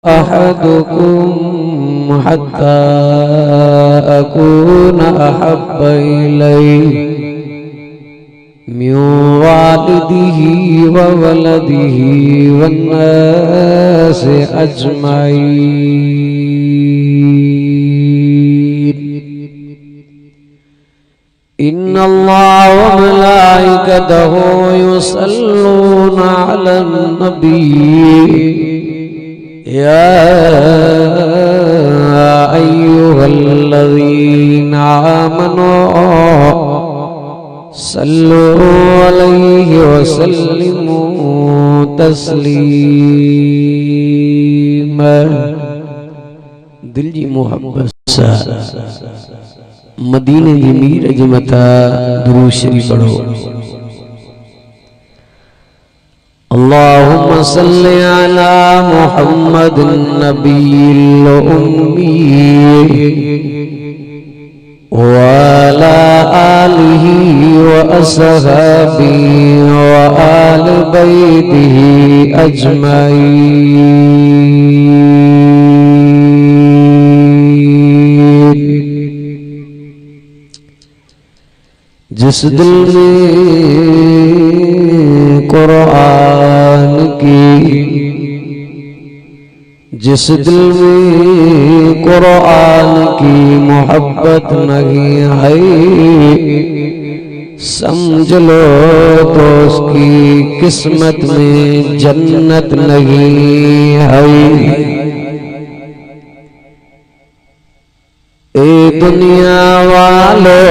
अहदुकुम हत्ता अकून अहब्ब इलैहि मिन वालिदिही व वलदिही वन्नासि अजमईन। इन्नल्लाह व मलाइकतहु युसल्लूना अलन नबी या अय्युहल्लज़ीना आमनू सल्लु अलैहि वसल्लिमू तस्लीमा। दिल जी मोहब्बत सा मदीने जी मीर जी मथा दुरूद शरीफ पढ़ो। अल्लाहुम्मा सल्लि अला मुहम्मद नबील उम्मी व अला आलिही व अस्हाबिही व आलि बैतिही अजमईन। जिस दिल में कुरान की, जिस दिल में कुरान की मोहब्बत नहीं है, समझ लो तो उसकी किस्मत में जन्नत नहीं है। ए दुनिया वालों,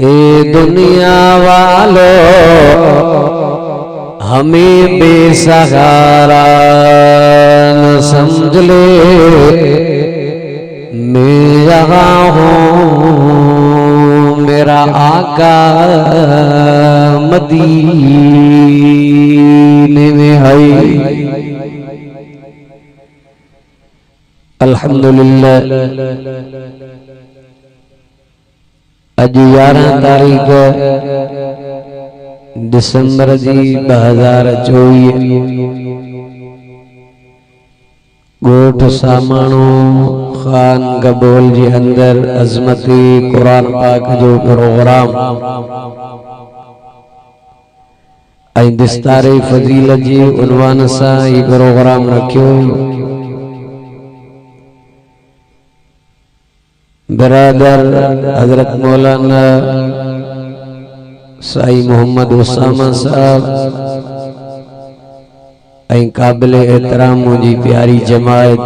ए दुनिया वालों, हमें बेसहारा न समझ ले। मैं यहाँ हूँ, मेरा आका मदीने में है। अल्हम्दुलिल्लाह अज 11 तारीख दिसंबर जी 2024 गोठ सामाणो खान गबोल जी अंदर अजमती कुरान पाक जो प्रोग्राम ऐं दिस्तारे फजीलत जी उनवान सां ही प्रोग्राम रखियो। बिरादर हजरत मौलाना साई मोहम्मद उसामा साहब ऐं काबिल एहतराम मुझी प्यारी जमायत,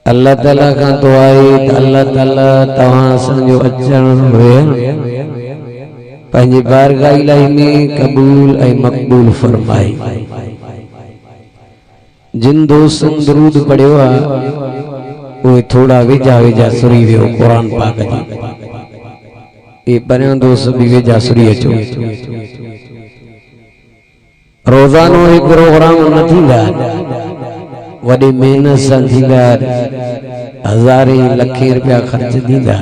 अल्लाह ताला का दुआ है अल्लाह ताला तवां असांजो अचण पंहिंजी बारगाह इलाही में कबूल ऐं मक़बूल फरमाए। जिन दोस्तन दरूद पढ़ियो आहे उहे थोड़ा वेझा वेझा सुरी वियो कुरान पाक जी। ये परियां दोस्त भी वेझा सुरी अचो। रोज़ानो एक प्रोग्राम न थींदा, वॾी मेहनत सां थींदा, हज़ारे लखे रुपया ख़र्च थींदा।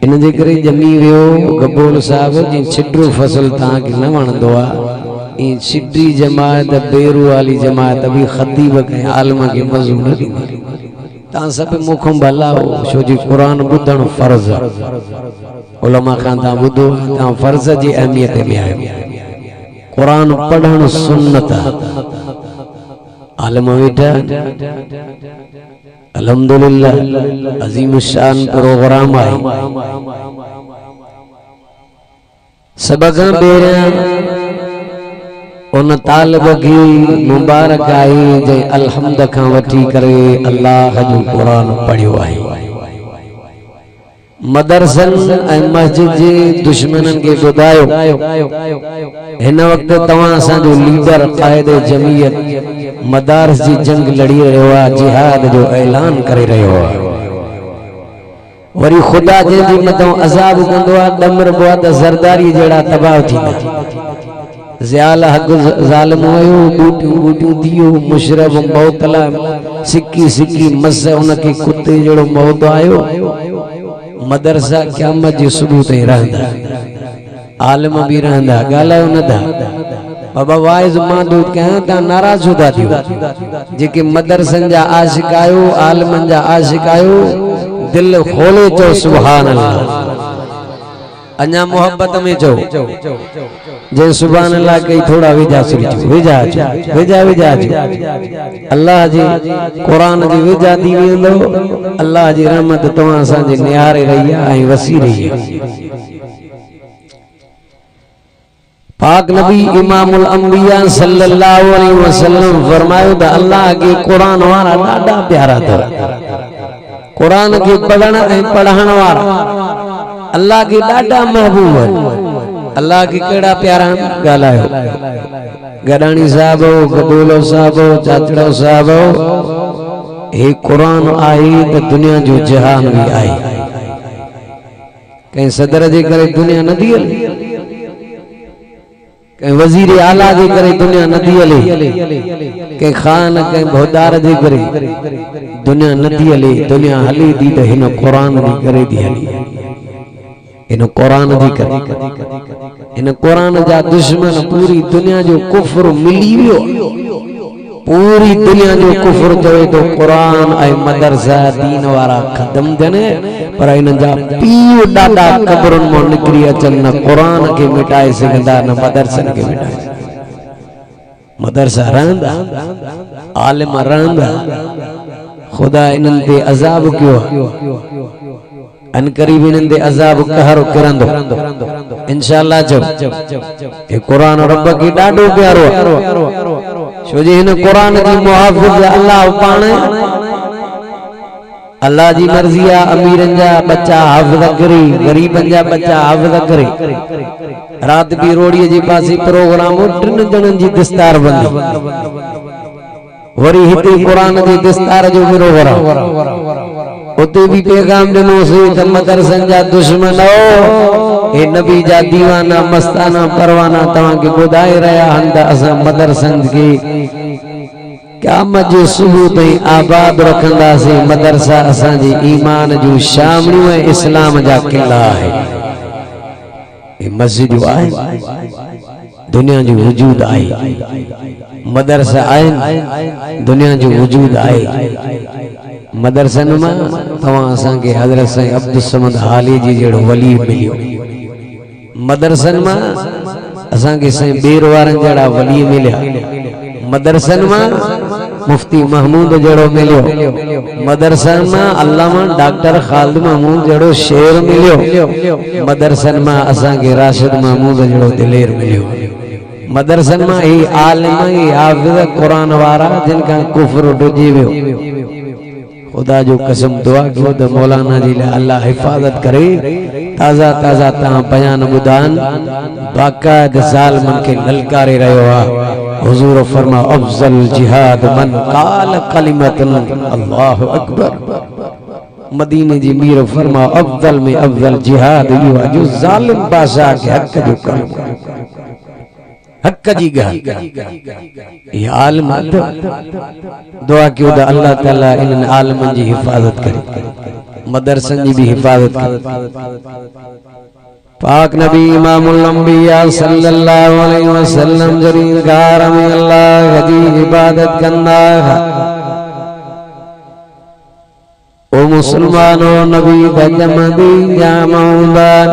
इन जे करे ॼमी वियो गबोल साहब जी छिटरू फसल तव्हांखे न वणंदो आहे। ईअं छिटी जमायत बेरू वाली जमायत भी ख़तीब कंहिं आलिम खे मज़ो न ॾींदी। तव्हां सभु मुखों भला हो, छो जी कुरान ॿुधणु फ़र्ज़ आहे। उलमा खां तव्हां ॿुधो, तव्हां फ़र्ज़ जी अहमियत में आहियो। कुरान पढ़णु सुन्नत आहे। आलिम वेठा अल्हम्दुलिल्लाह अज़ीम शान प्रोग्राम आहे। सब खां पहिरियां उन तालिब की मुबारक आई जे अलहम्द खां वठी करे अल्लाह जो कुरान पढ़ियो आहे। मदरसन ऐं मस्जिद जे दुश्मनन के ॿुधायो हिन वक्त तव्हां असांजो लीडर क़ाइद जमीयत मदारस जी जंग लड़ी रहियो आहे, जिहाद जो ऐलान करे रहियो आहे। वरी खुदा जंहिंजे मथां अज़ाब कंदो आहे ॾमर बो आहे त ज़रदारी जहिड़ा तबाह थींदा। ज़ियाल हक़ ज़ालिम हुयो, बूटियूं बूटियूं दियो मुशरफ मौतला सिक्की सिक्की मस उनके कुत्ते जहिड़ो मौत आयो। मदरसा क़यामत जी सुबुह ताईं रहंदा, आलिम भी रहंदा, ॻाल्हायो न था। बाबा वाइज मां कह ता नाराज छुदा थियो जेके मदरसन जा आशिक आयो आलमन जा आशिक आयो दिल खोले तो सुभान अल्लाह अन्या मोहब्बत में जो जे सुभान अल्लाह के थोड़ा विजा सुरी विजा विजा विजा अल्लाह जी कुरान जी विजा दी वेंदो अल्लाह जी रहमत तवा सा जे निहारे रही है वसी रही है। पाक नबी इमामुल अंबिया सल्लल्लाहु अलैहि वसल्लम फरमायो दा अल्लाह के कुरान वाला ॾाढा प्यारा था कुरान के पढ़ण वाला अल्लाह के ॾाढा महबूब है। अल्लाह के केड़ा प्यारा गालायो गडानी साहब गडोलो साहब चाचड़ो साहब हे कुरान आई तो दुनिया जो जहान भी आई कहीं सदर जे करे दुनिया न थी हली कहीं वजीर आला जे करे दुनिया न थी हली कहीं खान कहीं भौदार जे करे दुनिया न थी हली दुनिया हली थी तो हिन कुरान दी करे थी हली इन कुरान दी कर इन कुरान जा दुश्मन पूरी दुनिया जो कुफ्र मिली वियो पूरी दुनिया जो कुफ्र चवे तो कुरान ऐ मदरसा दीन वारा खत्म जने पर इन जा पीउ डाडा कब्रन मो निकरी अचन न कुरान के मिटाए सघंदा न मदरसन के मिटाए मदरसा रहंदा आलिम रहंदा खुदा इनन ते अजाब क्यों अन करीब इनन ते अजाब कहर करंदो इंशाअल्लाह जो ए कुरान रब की डाडो प्यारो छो जे हिन कुरान की मुहाफिज अल्लाह पाणे अल्लाह जी मर्जी आ अमीरन जा बच्चा हाफिज करे गरीबन जा बच्चा हाफिज करे रात भी रोड़ी जी पासी प्रोग्राम टिन जणन जी दस्तार बंदी वरी हिते कुरान जी दस्तार जो मेरो वरा उते भी पैगाम दिनो से त मदरसन जा दुश्मन हो ए नबी जा दीवाना मस्ताना परवाना तवा के बुधाए रहा हंदा असा मदरसन के क़यामत जो सुबह ताईं आबाद रखंदा से मदरसा असा जी ईमान जो शामणियों है इस्लाम जा किला है ए मस्जिद आए दुनिया जो वजूद आए मदरसा आए दुनिया जो वजूद आए मदरसन में तवा असा के हजरत साईं अब्दुल समद हाली जी जेड़ो वली मिलियो मदरसन में असा के साईं बेरवारन जेड़ा वली मिलिया मदरसन में मुफ्ती महमूद जेड़ो मिलियो मदरसन में अल्लामा डॉक्टर खालिद महमूद जेड़ो शेर मिलियो मदरसन में असा के राशिद महमूद जेड़ो दिलेर मिलियो मदरसन में ही आलिम ही हाफिज कुरान वारा जिनका कुफ्र डुजी वियो खुदा जो कसम दुआ कयो तो मौलाना जी अल्लाह हिफाजत करे ताजा ताजा ता बयान बुधान बाकायद साल मन के ललकारे रहो आ हुजूर फरमा अफजल जिहाद मन काल कलिमतन अल्लाह अकबर मदीने जी मीर फरमा अफजल में अफजल जिहाद यो जो जालिम बादशाह के हक जो कलमा हक जी गा ये आलिम दुआ क्यों दा अल्लाह ताला इन आलिमन जी हिफाजत करे मदरसन जी भी हिफाजत करे पाक नबी इमामुल अंबिया सल्लल्लाहु अलैहि वसल्लम जरीन गार में अल्लाह जी इबादत कंदा ओ मुसलमानो नबी गजमदी जामौदान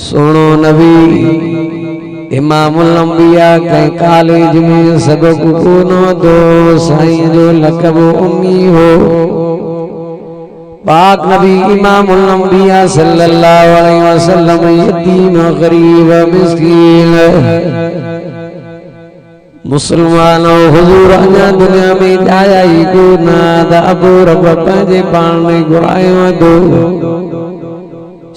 सुनो नबी इमामुल अंबिया के कॉलेज में सबक कोनो दो साईं जो लकब उम्मी हो पाक नबी इमामुल अंबिया सल्लल्लाहु अलैहि वसल्लम यतीम गरीब मिस्कीन मुसलमानों हुजूर अञा दुनिया में आया ही को ना दा अबू रब पंहिंजे पाण में घुरायो दो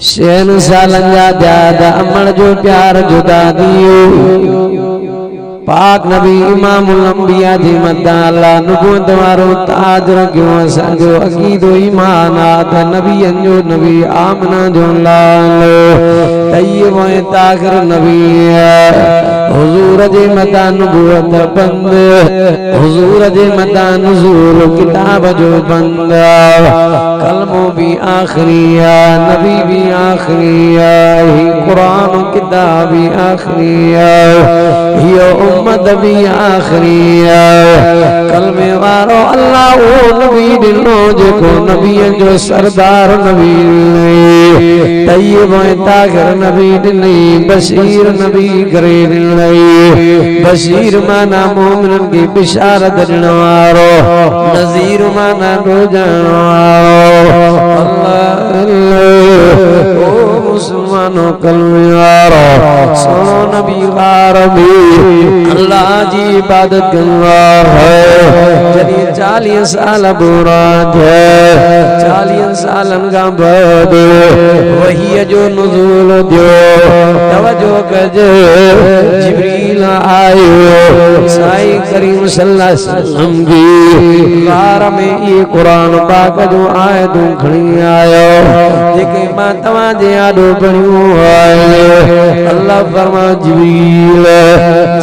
शेन सालन जा ज्यादा अमन जो प्यार जुदा दियो पाक नबी इमामुल अंबिया जी मदा अल्लाह नुबुवत वारो ताज रखियो असांजो अकीदो ईमान आ त नबीअन जो नबी आमना जो लाल तय्यब ऐं ताहिर नबी हुजूर हुजूर जे मता नबूवत बंद हुजूर जे मता नुज़ूल किताब जो बंद कलमो भी आखिरी है नबी भी आखिरी है कुरान किताब भी आखिरी है ये उम्मत भी आखिरी है कलमे वारो अल्लाह वो नबी दिनो जेको नबी जो सरदार नबी तैयब ताहिर नबी दिनी बशीर नबी करे दिलाई बशीर माना मोमिनन की बिशारत दिनो वारो नज़ीर माना रोजान वारो अल्लाह ओ मुसलमानों कलमे वारो सोनो नबी वारबी अल्लाह जी इबादत करना है जदी 40 साल बुरा थे 40 सालन का बाद वही जो नुज़ूल दियो तवज्जो कजे जिब्रील आयो साई करीम सल्लल्लाहु अलैहि वसल्लम की बार में ये कुरान पाक जो आयतूं खणी आयो जेके मां तवा जे आडो पढ़ियो आए अल्लाह फरमा जिब्रील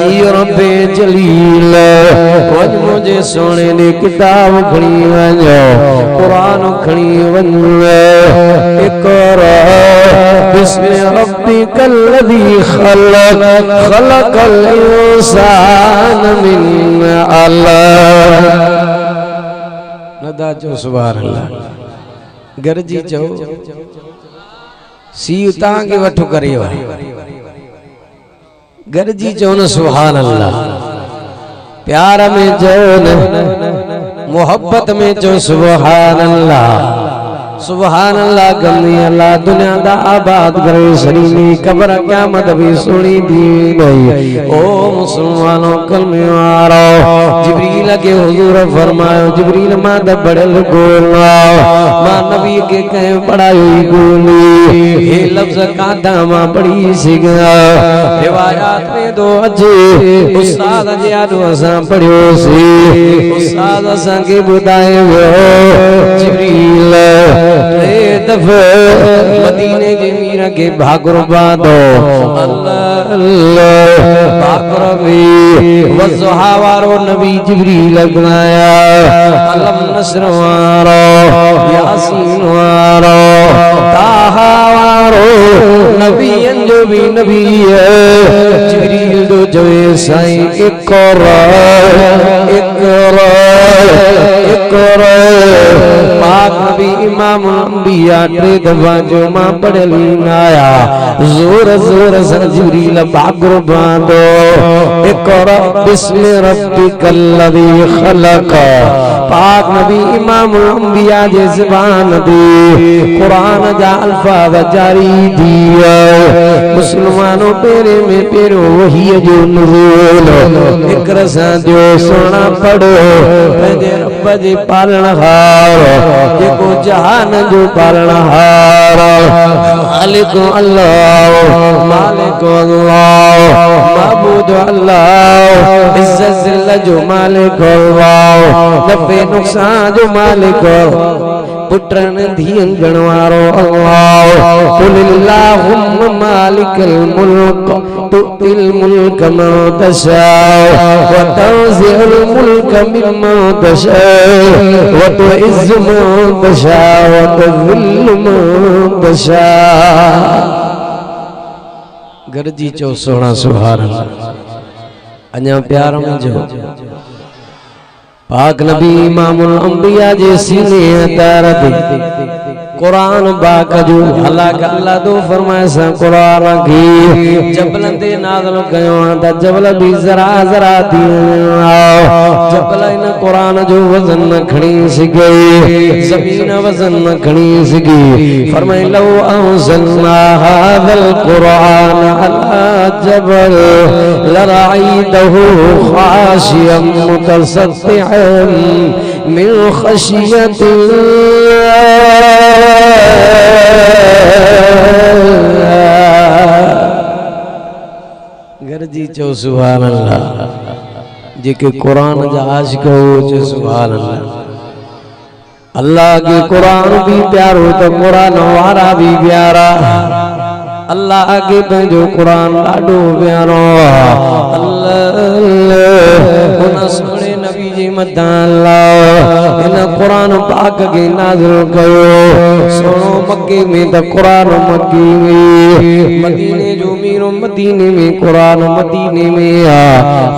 जी रब्बे जलील वज मुझे सोने ने किताब खणी वञो कुरान खणी वञो इक़रा बिस्मि रब्बिकल लज़ी खलक़ खलक़ल इंसान मिन अलक़ नदा जो सुभान अल्लाह गरजी चो सी उतां के वठो करे गरजी चो न सुभान अल्लाह प्यार में जो मोहब्बत में जो सुभान अल्लाह गमी अल्लाह दुनिया दा आबाद करे शरीनी कब्र क़यामत भी सुनी दी गई ओ मुसलमानों कलमे वारो जिब्रील के हुजूर फरमायो जिब्रील मां दा बड़ल गोला मां नबी के कहे पढ़ाई गोली ये लफ्ज कादा मां पढ़ी सिगा रिवायात में दो अजे उस्ताद जे आदो असा पढ़ियो सी उस्ताद असा के बुधाए वो जिब्रील दफे मदीने के मीरा के भागुर बादो अल्लाह अल्लाह भागुर भी वज़हा वारो नबी जिब्रील गनाया अलम नस्र वारो यासीन वारो ताहा वारो नबियन जो भी नबी है जिब्रील जो जवे साईं इक़रा इक़रा इक़रा पाक नबी इमाम अंबिया टे दफा जो मां पढ़ली आया जोर जोर से जिब्रील भागुर बांधो इक़रा बिस्मि रब्बिकल लज़ी खलक़ पाक नबी इमाम अंबिया जे ज़बान दी कुरान जा अल्फाज जारी दिया मुसलमानों पेरे में पेरो वही जो नुज़ूल इक़रा सा जो सोना पढ़ो पंहिंजे रब जे पालनहार जेको जहान जो पालनहार मालिक अल्लाह माबूद अल्लाह इज्जत ज़िल्लत जो मालिक अल्लाह नफ़े नुक़सान जो मालिक पुत्रन धीन गणवारो अल्लाह कुलिल्लाहुम्मा मालिकल मुल्क तुतिल मुल्क मन तशा व तंज़िउल मुल्क मिम्मन तशा व तुइज़्ज़ु मन तशा व तुज़िल्लु मन तशा गरजी चो सोना सुभान अल्लाह अञा प्यार मुंहिंजो पाक नबी इमामुल अंबिया जे सीने तारत कुरान बाक जो अल्लाह का अल्लाह तो फरमाए सा कुरान की जबल ते नाज़िल कयो त जबल भी जरा जरा दी जबल इन कुरान जो वजन न खणी सके जमीन वजन न खणी सके फरमाए लो अंज़लना हाज़ल कुरान अला जबल लराईतहु खाशियम मुतसद्दिअन मिन खशियतिल्लाह गरजी चो सुभान अल्लाह जेके कुरान जा आशिक हो चो सुभान अल्लाह अल्लाह के कुरान भी प्यारो तो कुरान वारा भी प्यारा अल्लाह के पंहिंजो कुरान ॾाढो प्यारो अल्लाह उन सोने नबी जी मथां अल्लाह इन कुरान पाक के नाज़िल कयो सोनो मक्के में त कुरान मक्की में मदीने जो मीरो मदीने में कुरान मदीने में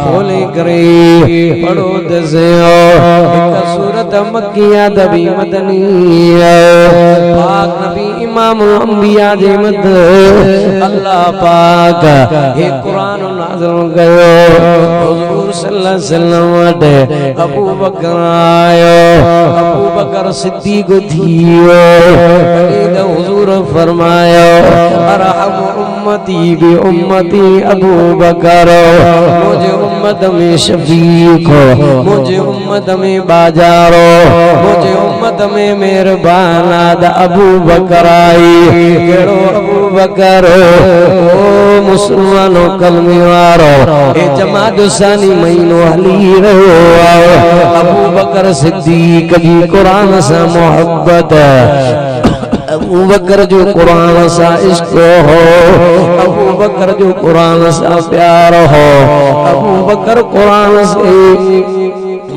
खोले करे पढ़ो दसियो एक सूरत मक्किया दबी मदनिया पाक नबी इमामुल अंबिया जे मत अल्लाह पाक ये कुरान नाज़िल कयो हुजूर सल्लल्लाहु अलैहि वसल्लम वटे अबू बकर आयो अबू बकर सिद्दीक थियो तॾहिं हुजूर फरमायो अरहम उम्मती बि उम्मती अबू बकर मुझे उम्मत में शफीक हो मुझे उम्मत में बाजारो मुझे उम्मत में मेहरबान आद अबू बकर आई केड़ो अबू बकर ओ मुसलमानो कलमे वारो ए जमात सानी महीनो हली रहो अबू बकर सिद्दीक जी कुरान से मोहब्बत अबू बकर जो कुरान सा इश्क हो अबू बकर जो कुरान सा प्यार हो अबू बकर कुरान से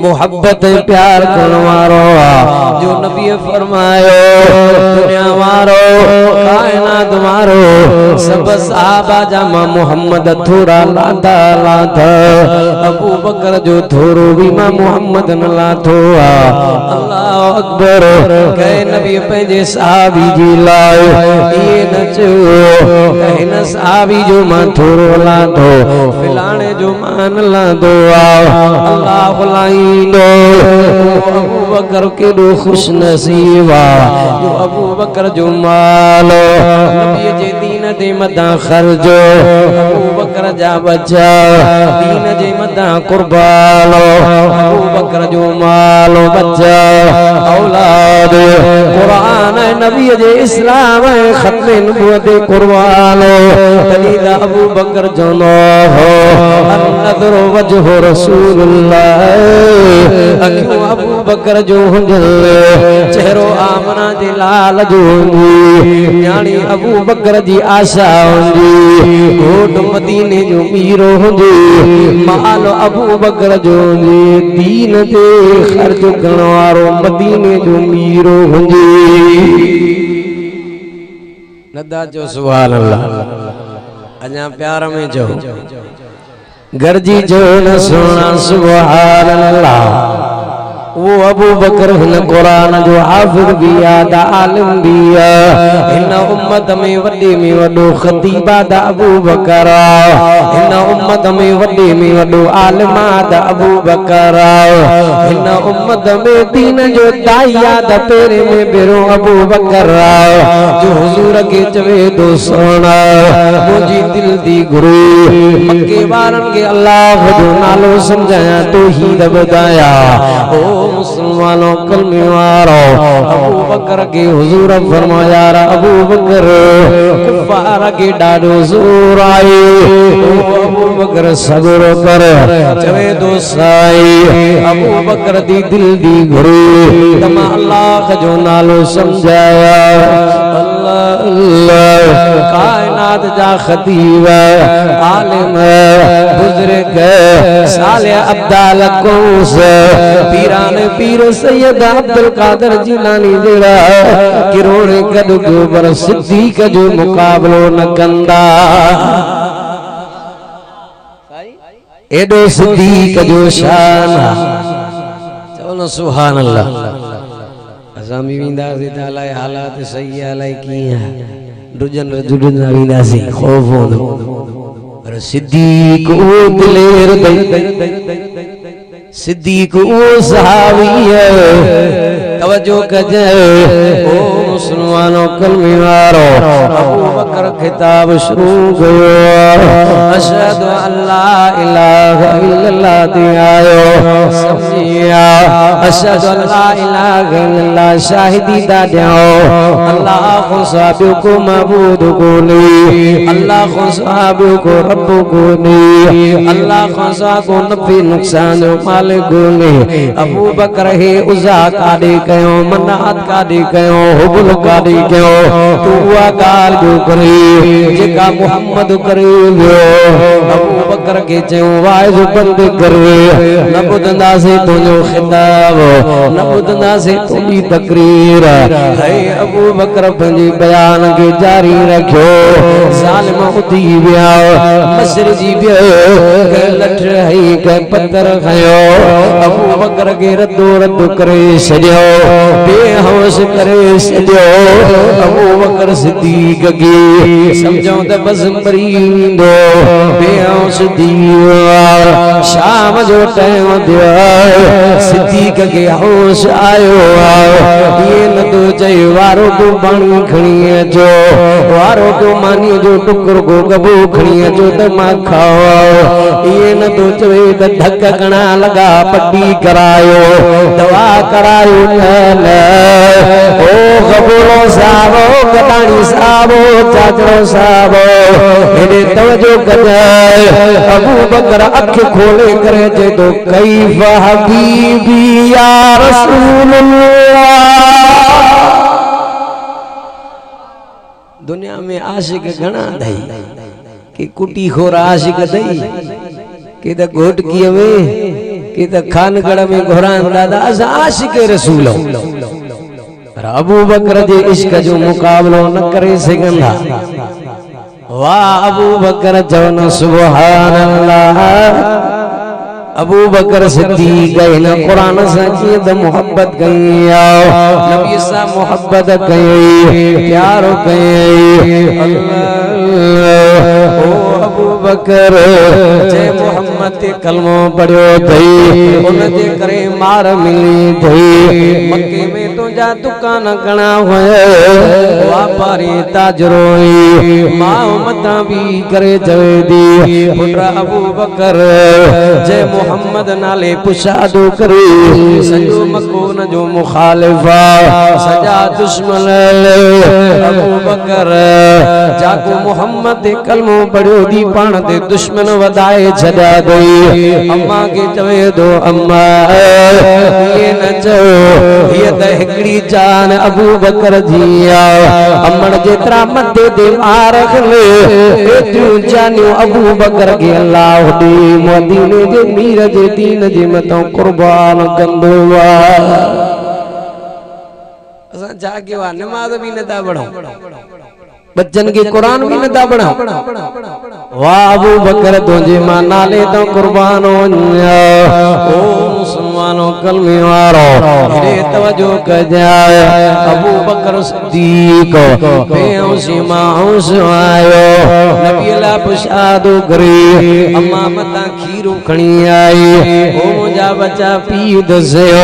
मोहब्बत प्यार करने वालो जो नबी फरमायो दुनिया वारो कायनात वारो सब सहाबा जमा मोहम्मद थोड़ा लादा लादा अबू बकर जो थोरो भी मां मोहम्मद न लाथो अल्लाह अकबर कहे नबी पंहिंजे सहाबी जी लाए ये न चो कहे न सहाबी जो मां थोरो लाथो फिलाने जो मान लादो अल्लाह बुलाई अबू बकर के दो खुश नसीबा जो अबू बकर जो मालो नबी जे दीन दे मदा खर्जो अबू बकर जा बचा दीन जे मदा कुर्बानो अबू बकर जो मालो बचा औलाद कुरान नबी जे इस्लाम खत्म नबूवत कुर्बानो तलीदा अबू बकर जो नो हो अन्नदर वजह रसूलुल्लाह अखियों अबू बकर जो हुंजल चेहरो आमना जे लाल जो हुंजी यानी अबू बकर जी आशा हुंजी घोट मदीने जो मीरो हुंजी माल अबू बकर जो हुंजी दीन ते खर्च करण वारो मदीने जो मीरो हुंजी नदा जो सुभान अल्लाह अञा प्यार में जो गर्जी जो न सुना सुभान अल्लाह वो अबू बकर हिन कुरान जो हाफिज भी दा आलिम भी इन उम्मत में वडे में वडो खतीब दा अबू बकर इन उम्मत में वडे में वडो आलिम दा अबू बकर इन उम्मत में दीन जो दाइया दा पेरे में बेरो अबू बकर जो हुजूर के चवे दो सोना मुझी दिल दी गुरु मक्के वारन के अल्लाह जो नालो समझाया तो ही बताया ओ मुसलमानों कलमे वारो अबू बकर के हुजूर फरमाया अबू बकर कुफार के डाडो जोर आए ओ अबू बकर सब्र कर चवे दो साई अबू बकर दी दिल दी गुरु तमा अल्लाह जो नालो समझाया अल्लाह अल्लाह कायनात जा खतीब आलिम बुजुर्ग साले अब्दाल कौस पीरान पीर सैयद अब्दुल कादर जिलानी जड़ा किरोड़े कद गोबर सिद्दीक जो मुकाबलो न कंदा एडो सिद्दीक जो शान चलो सुभान अल्लाह असामी विंदा से ताला हालात सही आलाई किया दुजन जुडन विंदा से खौफ हो पर सिद्दीक ओ दिलेर सिद्दीक ओ सहाबी है तवज्जो कजे ओ मुसलमानों कलमे वारो अबू बकर खिताब शुरू कयो अशहदु अल्ला इलाहा इल्लल्लाह दी आयो समझिया अशहदु अल्ला इलाहा इल्लल्लाह शाहिदी दा दियो अल्लाह को साबियो को माबूद को नहीं अल्लाह को साबियो को रब को नहीं अल्लाह को सा को नफी नुकसान जो मालिक ने अबू बकर है उज़ा कादे कयो मनात कादे कयो भूल काढ़ी कयो तू उहा ॻाल्हि जो करे जेका मुहम्मद करे वियो अबू बकर खे चयो वाइज बंदि करे न ॿुधंदासीं तुंहिंजो खिताब न ॿुधंदासीं तुंहिंजी तकरीर है अबू बकर पंहिंजे बयान खे जारी रखियो ज़ालिम उथी विया मशरजी वियो के लठ हई के पत्थर खयो अबू बकर खे रदो रद करे छॾियो बेहोश करे छॾियो अबू बकर सिद्दीक़ खे सम्झो त बस मरी वेंदो बेहोश थी वियो शाम जो टाइम थियो सिद्दीक़ खे होश आयो ये न तो चए वारो को पानी खणी अचो वारो को मानी जो टुकर को गबो खणी अचो त मां खाओ ये न तो चए त धक घणा लगा पट्टी करायो दवा करायो न ओ गबोलो साहबो कटाणी साहबो चाचड़ो साहबो हेॾे तवजो कजाए अबू बकर अख खोले करे चए तो कैफ हबीबी या रसूलल्लाह दुनिया में आशिक घणा दई कि कुटी खोर आशिक दई कि त घोटकीअ में कि त खानगढ़ में घोरान दादा अस आशिक रसूल अबू बकर जे इश्क जो मुकाबलो न करे सघंदा वाह अबू बकर चवनि सुभान अल्लाह अबू बकर सिद्दीक़ इन कुरान से कीअं त मोहब्बत कई नबी सां मोहब्बत कई प्यारो कई ओ अबू बकर जे मोहम्मद ते कलमो पढ़ियो थई उन जे करे मार मिली थई मक्के में तुंहिंजा दुकान घणा हुया वापारी ताजरोई मां मतां भी करे चवे थी पुट अबू बकर जे मोहम्मद नाले पुशादो करे सजो मक्को न जो मुखालिफा सजा दुश्मन अबू बकर जाको मोहम्मद ते कलमो पढ़ियो दी पाण ते दुश्मन वधाए छॾा गई अम्मा के चवे दो अम्मा ये न चओ ये त हिकड़ी जान अबू बकर जी अमण जेतरा मथे ते मार खले एतिरियूं जानियूं अबू बकर के अल्लाह दी मदीने जे मीर जे दीन जे मथां कुर्बान कंदो असां जागे वा नमाज भी न था पढ़ो बच्चन के कुरान भी न था पढ़ो वाह अबू बकर तुझे मां नाले तो कुर्बान हो ओ मुसलमानो कलमे वारो रे तवज्जो कजाए अबू बकर सिद्दीक बेहोशी माहोश आयो नबी अल्लाह पुशादो करे अम्मा मता खीरो खणी आई ओ मुंजा बच्चा पी दसयो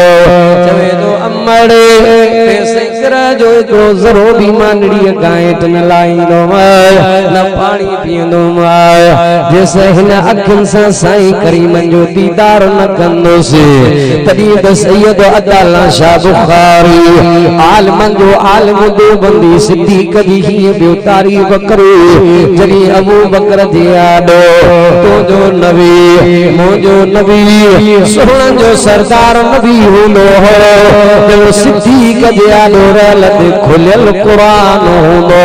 चवे तो अम्मड़े पैसे कर जो को जरो भी मानड़ी गायट न लाइंदो न पानी पींदो जैसे हिन अखियुनि सां साईं करीमन जो दीदार न कंदोसि तॾहिं त सैयद अदाला शाह बुखारी आलमन जो आलिम देवबंदी सिद्दीक़ जी हीअं ॿियो तारीफ़ करे जॾहिं अबू बकर जे आॾो तुंहिंजो नबी मुंहिंजो नबी सुहिणनि जो सरदार नबी हूंदो हो सिद्दीक़ जे आॾो रहियल ते खुलियल क़ुरान हूंदो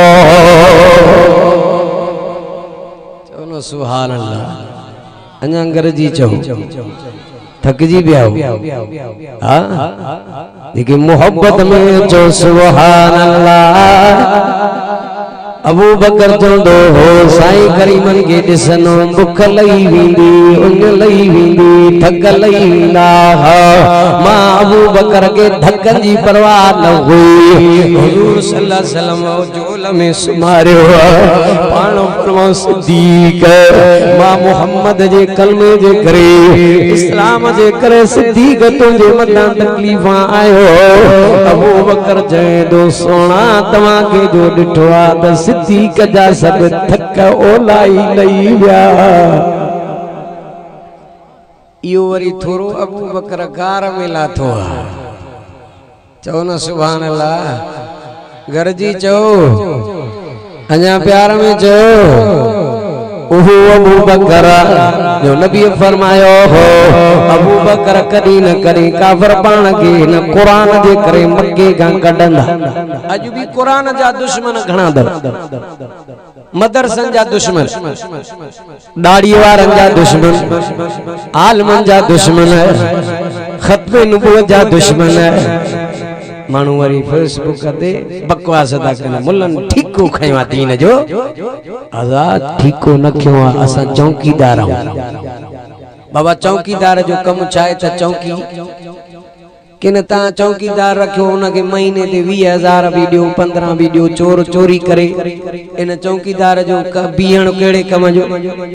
चलो सुभान अल्लाह अञा अंग्रेजी चओ थकजी पिया हां लेकिन मोहब्बत में जो सुभान अल्लाह अबू बकर चवंदो हो साईं करीमन के ॾिसनो बुख लही वेंदी उन लही वेंदी थक लही वेंदा मां अबू बकर के धकनि जी परवाह न हुई हुजूर सल्लल्लाहु अलैहि वसल्लम जोल में सुमारियो पाण फरमाओ सिद्दीक मां मोहम्मद जे कलमे जे करे इस्लाम जे करे सिद्दीक तुंहिंजे मथां तकलीफ़ां आयो अबू बकर चए दो सोना तव्हां के जो ॾिठो आहे त सिद्दीक जा सब थक ओलाई लही विया इहो वरी थोरो अबू बकर गार में लाथो चओ न सुभान अल्लाह गरजी चओ अञा प्यार में चओ ओहो अबू बकर जो नबी फरमायो हो अबू बकर कदी न करे काफर पाण के न कुरान जे करे मक्के का कढंदा अज भी कुरान जा दुश्मन घणा दर मदरसन जा दुश्मन दाढ़ी वारन जा दुश्मन आलमन जा दुश्मन खत्मे नबूवत जा दुश्मन मानू वरी फेसबुक ते बकवास ता कन मुल्लन ठीको खया दीन जो आजाद ठीको न खयो असा चौकीदार बाबा चौकीदार जो कम चाहे त चौकी किन ता चौकीदार रखो उनके महीने ते 20,000 वीडियो 15 वीडियो चोरी करे इन चौकीदार जो बीहण केड़े कम जो